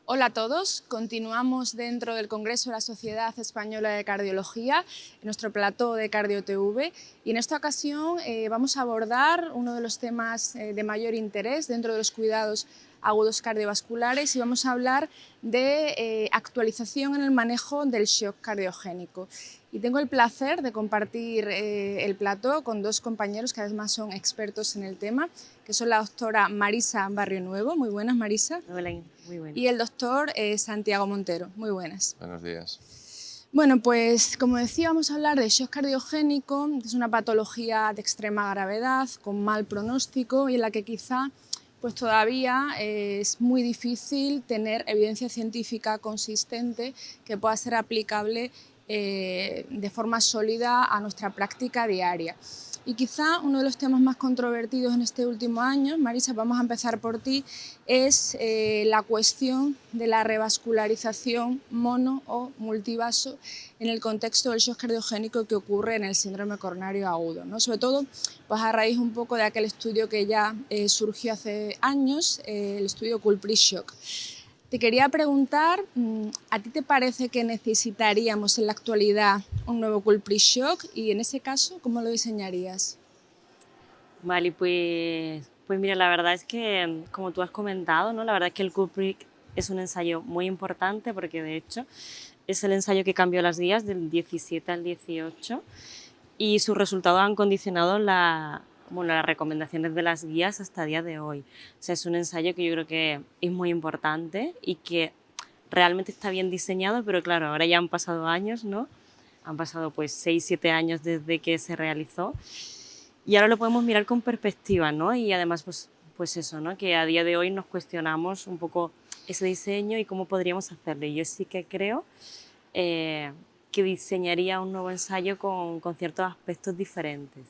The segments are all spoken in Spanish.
Hola a todos, continuamos dentro del Congreso de la Sociedad Española de Cardiología, en nuestro plató de Cardio-TV, y en esta ocasión vamos a abordar uno de los temas de mayor interés dentro de los cuidados agudos cardiovasculares y vamos a hablar de actualización en el manejo del shock cardiogénico. Y tengo el placer de compartir el plató con dos compañeros que además son expertos en el tema, que son la doctora Marisa Barrio Nuevo. Muy buenas, Marisa. Hola, muy buenas. Y el doctor Santiago Montero. Muy buenas. Buenos días. Bueno, pues como decía, vamos a hablar de shock cardiogénico, que es una patología de extrema gravedad, con mal pronóstico y en la que quizá pues todavía es muy difícil tener evidencia científica consistente que pueda ser aplicable de forma sólida a nuestra práctica diaria. Y quizá uno de los temas más controvertidos en este último año, Marisa, vamos a empezar por ti, es la cuestión de la revascularización mono o multivaso en el contexto del shock cardiogénico que ocurre en el síndrome coronario agudo, ¿no? Sobre todo pues a raíz un poco de aquel estudio que ya surgió hace años, el estudio Culprit-Shock. Te quería preguntar, ¿a ti te parece que necesitaríamos en la actualidad un nuevo Culprit-Shock? Y en ese caso, ¿cómo lo diseñarías? Vale, pues mira, la verdad es que, como tú has comentado, ¿no? La verdad es que el Culprit es un ensayo muy importante porque, de hecho, es el ensayo que cambió las guías del 17 al 18 y sus resultados han condicionado las recomendaciones de las guías hasta el día de hoy. O sea, es un ensayo que yo creo que es muy importante y que realmente está bien diseñado, pero claro, ahora ya han pasado años, ¿no? Han pasado pues 6-7 años desde que se realizó y ahora lo podemos mirar con perspectiva, ¿no? Y además pues eso, ¿no? Que a día de hoy nos cuestionamos un poco ese diseño y cómo podríamos hacerlo. Y yo sí que creo que diseñaría un nuevo ensayo con ciertos aspectos diferentes.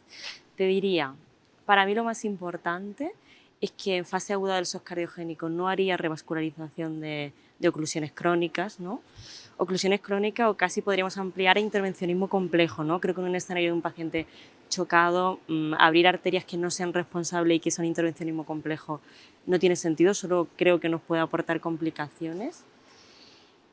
Te diría, para mí lo más importante es que en fase aguda del shock cardiogénico no haría revascularización de oclusiones crónicas, ¿no? Oclusiones crónicas o casi podríamos ampliar a intervencionismo complejo, ¿no? Creo que en un escenario de un paciente chocado, abrir arterias que no sean responsables y que son intervencionismo complejo no tiene sentido, solo creo que nos puede aportar complicaciones.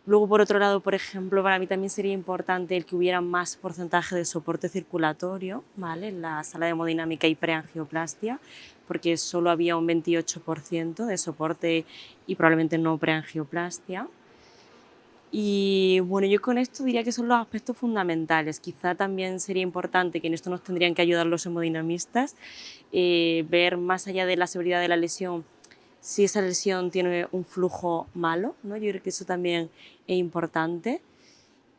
Luego, por otro lado, por ejemplo, para mí también sería importante el que hubiera más porcentaje de soporte circulatorio, ¿vale? En la sala de hemodinámica y preangioplastia, porque solo había un 28% de soporte y probablemente no preangioplastia. Y bueno, yo con esto diría que son los aspectos fundamentales. Quizá también sería importante, que en esto nos tendrían que ayudar los hemodinamistas, ver más allá de la severidad de la lesión, si esa lesión tiene un flujo malo, ¿no? Yo creo que eso también es importante.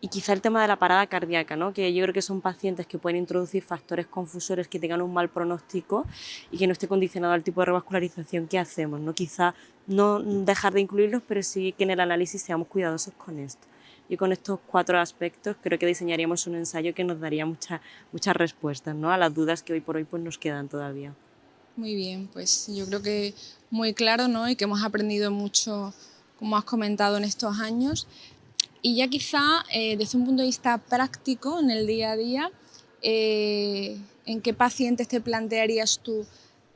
Y quizá el tema de la parada cardíaca, ¿no? Que yo creo que son pacientes que pueden introducir factores confusores que tengan un mal pronóstico y que no esté condicionado al tipo de revascularización que hacemos, ¿no? Quizá no dejar de incluirlos, pero sí que en el análisis seamos cuidadosos con esto. Y con estos 4 aspectos creo que diseñaríamos un ensayo que nos daría muchas respuestas, ¿no? A las dudas que hoy por hoy pues, nos quedan todavía. Muy bien, pues yo creo que muy claro, ¿no? Y que hemos aprendido mucho, como has comentado, en estos años. Y ya quizá desde un punto de vista práctico, en el día a día, ¿en qué pacientes te plantearías tú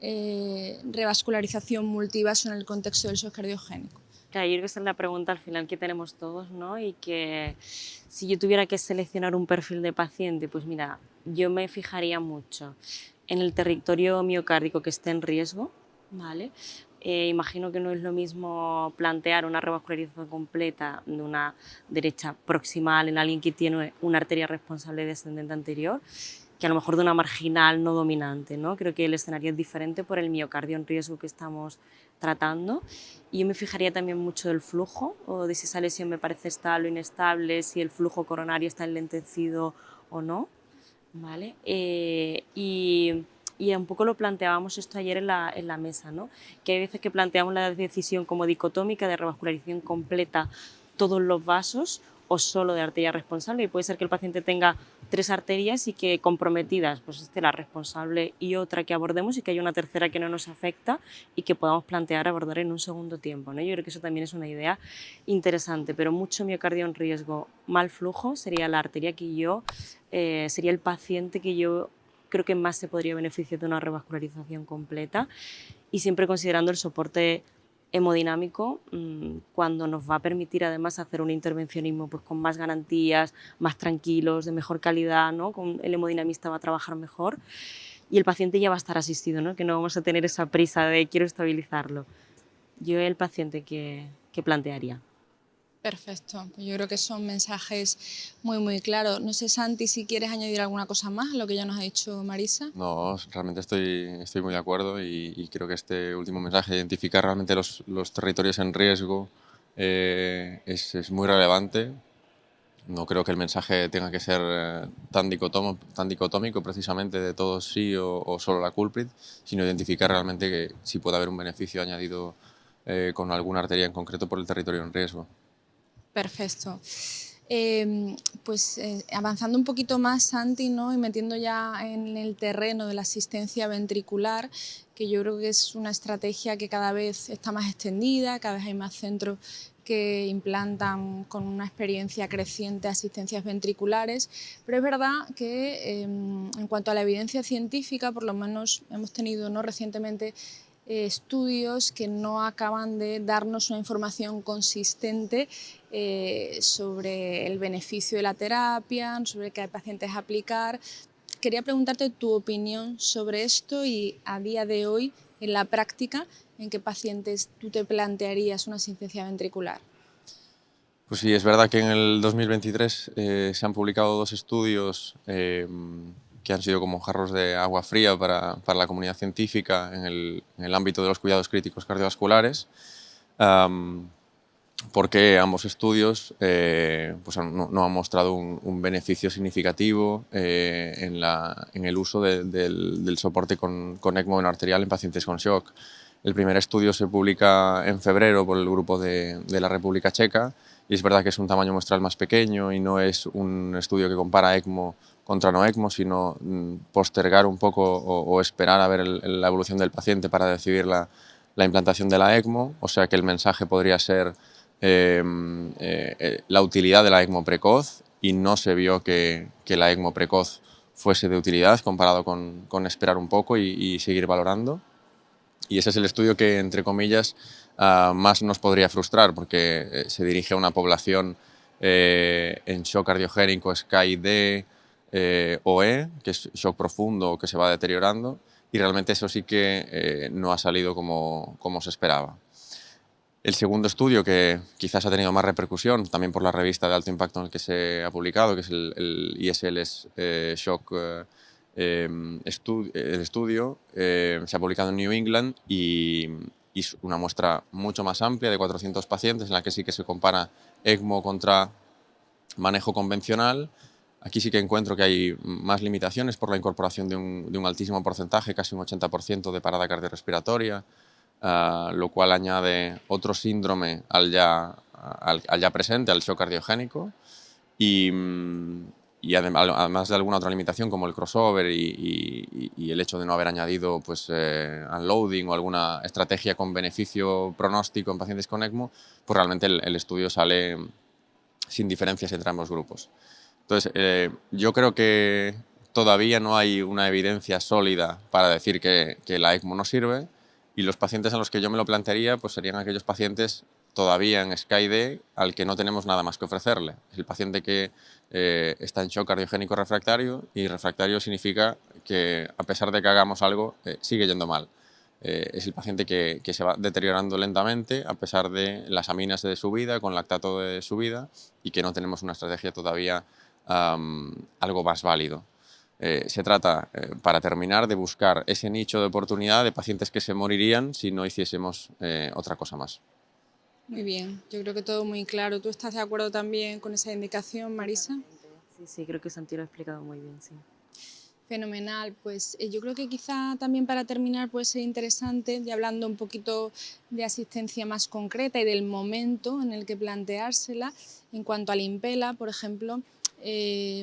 revascularización multivaso en el contexto del shock cardiogénico? Claro, yo creo que esa es la pregunta al final que tenemos todos, ¿no? Y que si yo tuviera que seleccionar un perfil de paciente, pues mira, yo me fijaría mucho en el territorio miocárdico que esté en riesgo, ¿vale? Imagino que no es lo mismo plantear una revascularización completa de una derecha proximal en alguien que tiene una arteria responsable descendente anterior que a lo mejor de una marginal no dominante, ¿no? Creo que el escenario es diferente por el miocardio en riesgo que estamos tratando. Y yo me fijaría también mucho del flujo, o de si esa lesión me parece estable o inestable, si el flujo coronario está enlentecido o no, ¿vale? Y un poco lo planteábamos esto ayer en la mesa, ¿no? Que hay veces que planteamos la decisión como dicotómica de revascularización completa todos los vasos o solo de arteria responsable, y puede ser que el paciente tenga 3 arterias y que comprometidas, pues esté la responsable y otra que abordemos y que haya una tercera que no nos afecta y que podamos plantear abordar en un segundo tiempo, ¿no? Yo creo que eso también es una idea interesante, pero mucho miocardio en riesgo, mal flujo, sería la arteria que yo, sería el paciente que yo creo que más se podría beneficiar de una revascularización completa y siempre considerando el soporte hemodinámico, cuando nos va a permitir además hacer un intervencionismo pues, con más garantías, más tranquilos, de mejor calidad, ¿no? El hemodinamista va a trabajar mejor y el paciente ya va a estar asistido, ¿no? Que no vamos a tener esa prisa de quiero estabilizarlo. Yo el paciente que plantearía. Perfecto, pues yo creo que son mensajes muy claros. No sé, Santi, si quieres añadir alguna cosa más a lo que ya nos ha dicho Marisa. No, realmente estoy muy de acuerdo y creo que este último mensaje, identificar realmente los territorios en riesgo, es muy relevante. No creo que el mensaje tenga que ser tan dicotómico precisamente de todos sí o solo la culprit, sino identificar realmente que si puede haber un beneficio añadido con alguna arteria en concreto por el territorio en riesgo. Perfecto. Avanzando un poquito más, Santi, ¿no? Y metiendo ya en el terreno de la asistencia ventricular, que yo creo que es una estrategia que cada vez está más extendida, cada vez hay más centros que implantan con una experiencia creciente asistencias ventriculares, pero es verdad que en cuanto a la evidencia científica, por lo menos hemos tenido, ¿no?, recientemente estudios que no acaban de darnos una información consistente sobre el beneficio de la terapia, sobre qué pacientes aplicar. Quería preguntarte tu opinión sobre esto y a día de hoy, en la práctica, ¿en qué pacientes tú te plantearías una asistencia ventricular? Pues sí, es verdad que en el 2023 se han publicado 2 estudios que han sido como jarros de agua fría para la comunidad científica en el ámbito de los cuidados críticos cardiovasculares, porque ambos estudios pues no han mostrado un beneficio significativo en el uso del soporte con ECMO en arterial en pacientes con shock. El primer estudio se publica en febrero por el grupo de la República Checa y es verdad que es un tamaño muestral más pequeño y no es un estudio que compara ECMO contra no ECMO, sino postergar un poco o esperar a ver la evolución del paciente para decidir la implantación de la ECMO, o sea que el mensaje podría ser la utilidad de la ECMO precoz y no se vio que la ECMO precoz fuese de utilidad comparado con esperar un poco y seguir valorando. Y ese es el estudio que, entre comillas, más nos podría frustrar porque se dirige a una población en shock cardiogénico SCAI-D o E, que es shock profundo que se va deteriorando, y realmente eso sí que no ha salido como se esperaba. El segundo estudio, que quizás ha tenido más repercusión, también por la revista de alto impacto en el que se ha publicado, que es el ISLS Shock el estudio, se ha publicado en New England y es una muestra mucho más amplia de 400 pacientes en la que sí que se compara ECMO contra manejo convencional. Aquí sí que encuentro que hay más limitaciones por la incorporación de un altísimo porcentaje, casi un 80% de parada cardiorrespiratoria, lo cual añade otro síndrome al ya presente, al shock cardiogénico, y además de alguna otra limitación como el crossover y el hecho de no haber añadido pues, unloading o alguna estrategia con beneficio pronóstico en pacientes con ECMO, pues realmente el estudio sale sin diferencias entre ambos grupos. Entonces, yo creo que todavía no hay una evidencia sólida para decir que la ECMO no sirve, y los pacientes a los que yo me lo plantearía pues serían aquellos pacientes todavía en SCAI-D al que no tenemos nada más que ofrecerle. Es el paciente que está en shock cardiogénico refractario, y refractario significa que a pesar de que hagamos algo, sigue yendo mal. Es el paciente que se va deteriorando lentamente a pesar de las aminas de subida, con lactato de subida, y que no tenemos una estrategia todavía algo más válido. Se trata, para terminar, de buscar ese nicho de oportunidad de pacientes que se morirían si no hiciésemos otra cosa más. Muy bien, yo creo que todo muy claro. ¿Tú estás de acuerdo también con esa indicación, Marisa? Sí, creo que Santi lo ha explicado muy bien, sí. Fenomenal, pues yo creo que quizá también para terminar puede ser interesante, ya hablando un poquito de asistencia más concreta y del momento en el que planteársela, en cuanto al Impela, por ejemplo,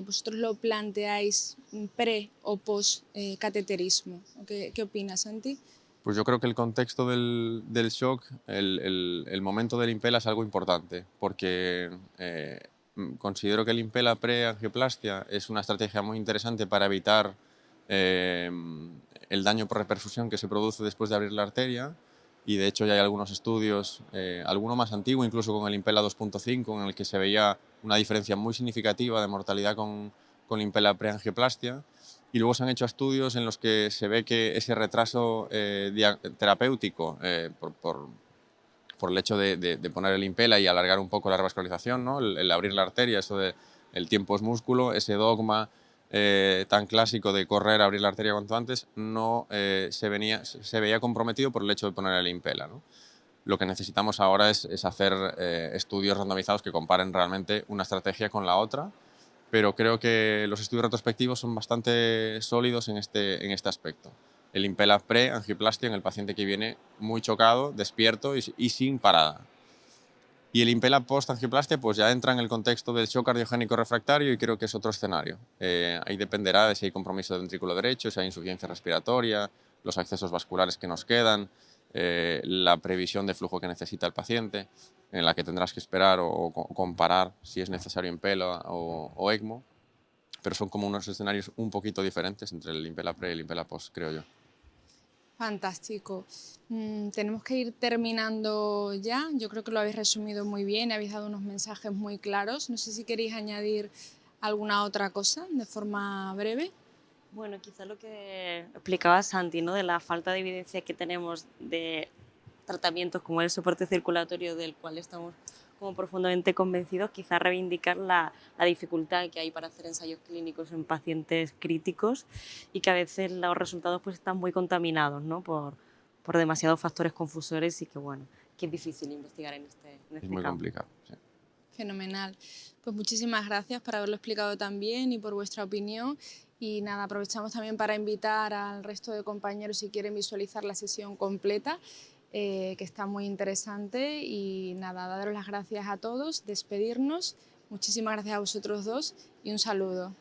vosotros lo planteáis pre o post cateterismo. ¿Qué opinas, Santi? Pues yo creo que el contexto del shock, el momento del Impela es algo importante, porque considero que el Impela pre-angioplastia es una estrategia muy interesante para evitar el daño por reperfusión que se produce después de abrir la arteria, y de hecho ya hay algunos estudios, alguno más antiguo, incluso con el Impella 2.5, en el que se veía una diferencia muy significativa de mortalidad con la Impella preangioplastia. Y luego se han hecho estudios en los que se ve que ese retraso terapéutico por el hecho de poner el Impella y alargar un poco la revascularización, ¿no? El abrir la arteria, eso de el tiempo es músculo, ese dogma tan clásico de correr, abrir la arteria cuanto antes, no se veía comprometido por el hecho de poner el Impella, ¿no? Lo que necesitamos ahora es hacer estudios randomizados que comparen realmente una estrategia con la otra, pero creo que los estudios retrospectivos son bastante sólidos en este aspecto. El Impella pre-angioplastia en el paciente que viene muy chocado, despierto y sin parada. Y el Impella post-angioplastia pues ya entra en el contexto del shock cardiogénico refractario y creo que es otro escenario. Ahí dependerá de si hay compromiso del ventrículo derecho, si hay insuficiencia respiratoria, los accesos vasculares que nos quedan, la previsión de flujo que necesita el paciente, en la que tendrás que esperar o comparar si es necesario Impella o ECMO, pero son como unos escenarios un poquito diferentes entre el Impella pre y el Impella post, creo yo. Fantástico. Tenemos que ir terminando ya. Yo creo que lo habéis resumido muy bien, habéis dado unos mensajes muy claros. No sé si queréis añadir alguna otra cosa de forma breve. Bueno, quizá lo que explicaba Santi, ¿no? De la falta de evidencia que tenemos de tratamientos como el soporte circulatorio, del cual estamos como profundamente convencidos, quizá reivindicar la dificultad que hay para hacer ensayos clínicos en pacientes críticos y que a veces los resultados pues están muy contaminados, ¿no? por demasiados factores confusores y que, bueno, que es difícil investigar en este Es muy campo. complicado. Sí. Fenomenal. Pues muchísimas gracias por haberlo explicado tan bien y por vuestra opinión. Y nada, aprovechamos también para invitar al resto de compañeros si quieren visualizar la sesión completa, que está muy interesante. Y nada, daros las gracias a todos, despedirnos. Muchísimas gracias a vosotros dos y un saludo.